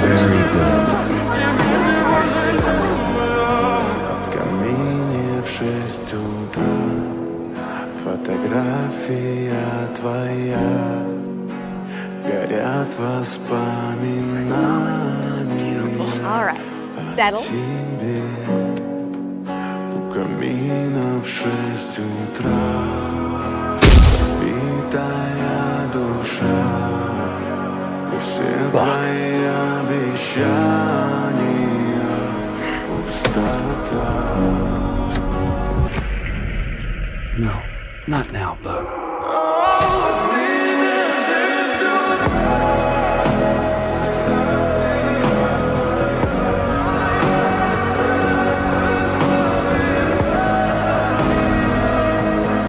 Very good. В камине в 6 утра фотография твоя. Горят воспоминания. All right. Settle. Тебе у камина в 6 утра. Разбитая душа. И все твои обещания. Пустота. No, not now, Bub. Oh,